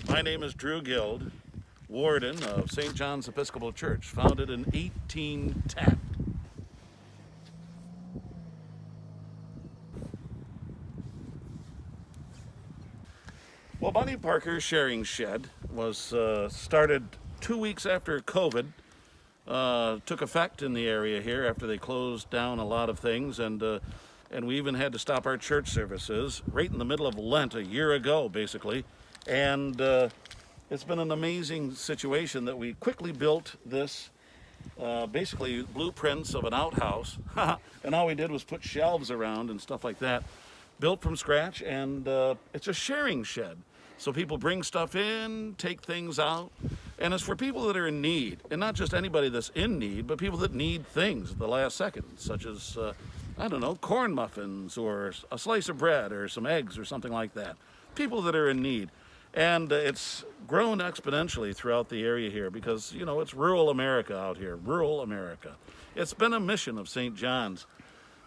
My name is Drew Guild, warden of St. John's Episcopal Church, founded in 1810. Well, Barnie Parker Sharing Shed was started 2 weeks after COVID took effect in the area here, after they closed down a lot of things, and we even had to stop our church services right in the middle of Lent a year ago, basically. And it's been an amazing situation that we quickly built this, basically blueprints of an outhouse, and all we did was put shelves around and stuff like that, built from scratch, and it's a sharing shed. So people bring stuff in, take things out, and it's for people that are in need, and not just anybody that's in need, but people that need things at the last second, such as, I don't know, corn muffins, or a slice of bread, or some eggs, or something like that. People that are in need. And it's grown exponentially throughout the area here because, you know, it's rural America out here, rural America. It's been a mission of St. John's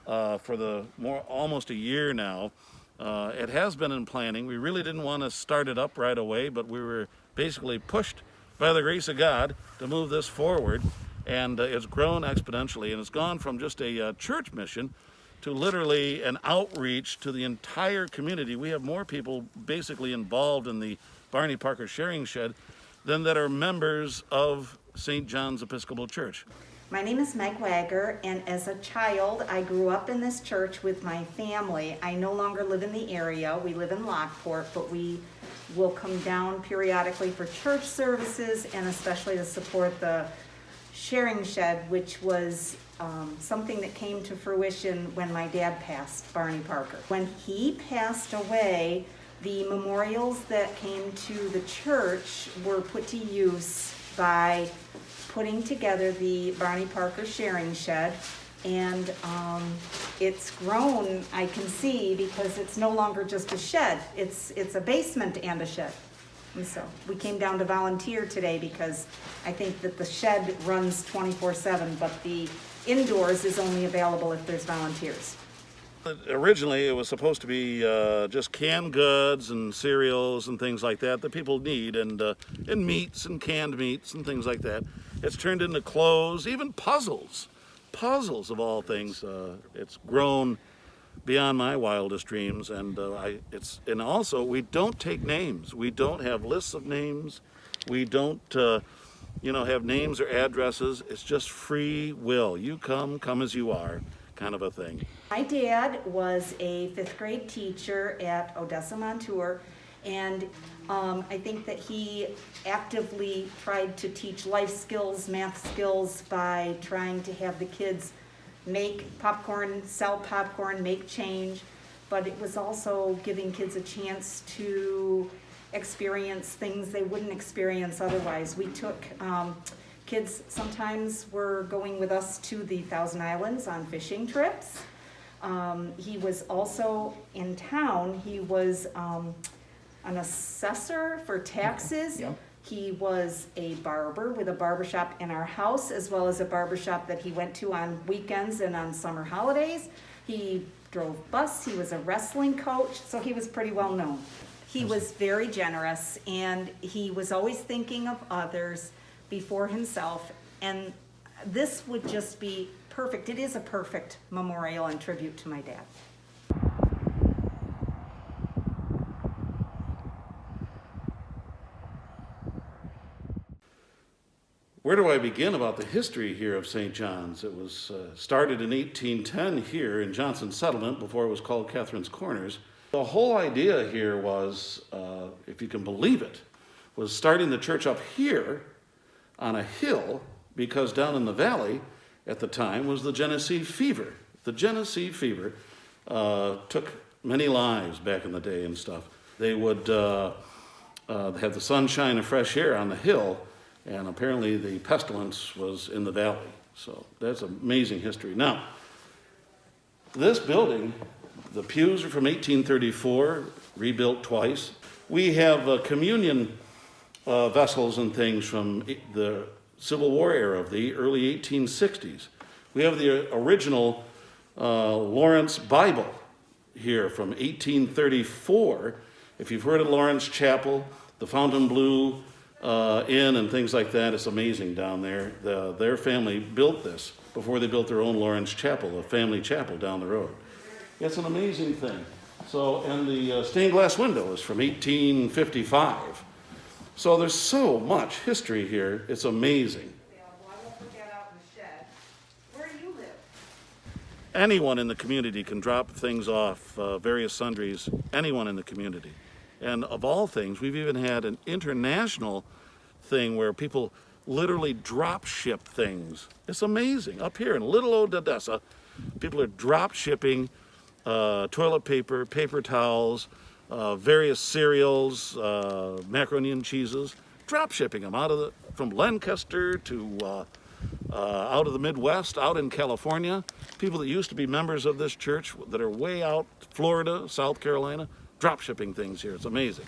for almost a year now. It has been in planning. We really didn't want to start it up right away, but we were basically pushed by the grace of God to move this forward, and it's grown exponentially, and it's gone from just a church mission to literally an outreach to the entire community. We have more people basically involved in the Barnie Parker Sharing Shed than that are members of St. John's Episcopal Church. My name is Meg Wagger, and as a child, I grew up in this church with my family. I no longer live in the area. We live in Lockport, but we will come down periodically for church services and especially to support the Sharing Shed, which was something that came to fruition when my dad passed, Barney Parker. When he passed away, the memorials that came to the church were put to use by putting together the Barnie Parker Sharing Shed, and it's grown, I can see, because it's no longer just a shed. It's a basement and a shed. And so we came down to volunteer today because I think that the shed runs 24/7, but the indoors is only available if there's volunteers. Originally, it was supposed to be just canned goods and cereals and things like that people need, and meats and canned meats and things like that. It's turned into clothes, even puzzles of all things. It's grown beyond my wildest dreams, and and also we don't take names. We don't have lists of names. We don't have names or addresses. It's just free will. You come as you are, kind of a thing. My dad was a 5th grade teacher at Odessa NY, and I think that he actively tried to teach life skills, math skills, by trying to have the kids make popcorn, sell popcorn, make change, but it was also giving kids a chance to experience things they wouldn't experience otherwise. We took kids sometimes were going with us to the Thousand Islands on fishing trips. He was also in town. He was an assessor for taxes. Yep. He was a barber with a barbershop in our house, as well as a barbershop that he went to on weekends and on summer holidays. He drove bus. He was a wrestling coach, so he was pretty well known. He was very generous, and he was always thinking of others before himself, and this would just be perfect. It is a perfect memorial and tribute to my dad. Where do I begin about the history here of St. John's? It was started in 1810 here in Johnson Settlement, before it was called Catherine's Corners. The whole idea here was, if you can believe it, was starting the church up here on a hill, because down in the valley at the time was the Genesee fever. The Genesee fever took many lives back in the day and stuff. They would have the sunshine and fresh air on the hill, and apparently the pestilence was in the valley. So that's amazing history. Now, this building, the pews are from 1834, rebuilt twice. We have communion vessels and things from the Civil War era of the early 1860s. We have the original Lawrence Bible here from 1834. If you've heard of Lawrence Chapel, the Fontainebleau Inn and things like that. It's amazing down there. Their family built this before they built their own Lawrence Chapel, a family chapel down the road. It's an amazing thing. So, and the stained glass window is from 1855. So there's so much history here. It's amazing. Well, I won't forget out in the shed. Where do you live? Anyone in the community can drop things off, various sundries, anyone in the community. And of all things, we've even had an international thing where people literally drop ship things. It's amazing. Up here in little old Odessa, people are drop shipping toilet paper, paper towels, various cereals, macaroni and cheeses, drop shipping them from Lancaster to out of the Midwest, out in California. People that used to be members of this church that are way out, Florida, South Carolina, drop shipping things here. It's amazing.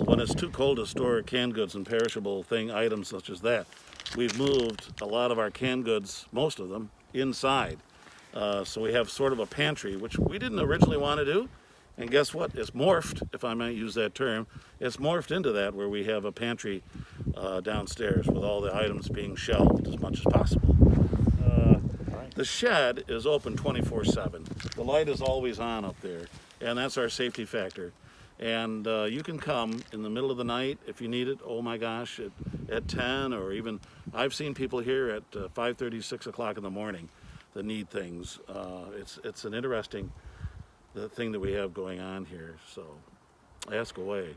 When it's too cold to store canned goods and perishable items such as that, we've moved a lot of our canned goods, most of them, inside. So we have sort of a pantry, which we didn't originally want to do. And guess what? It's morphed, if I might use that term. It's morphed into that, where we have a pantry downstairs with all the items being shelved as much as possible. The shed is open 24/7. The light is always on up there, and that's our safety factor. And you can come in the middle of the night if you need it. Oh my gosh, at 10, or even I've seen people here at 5:30, 6 o'clock in the morning that need things. It's an interesting thing that we have going on here. So ask away.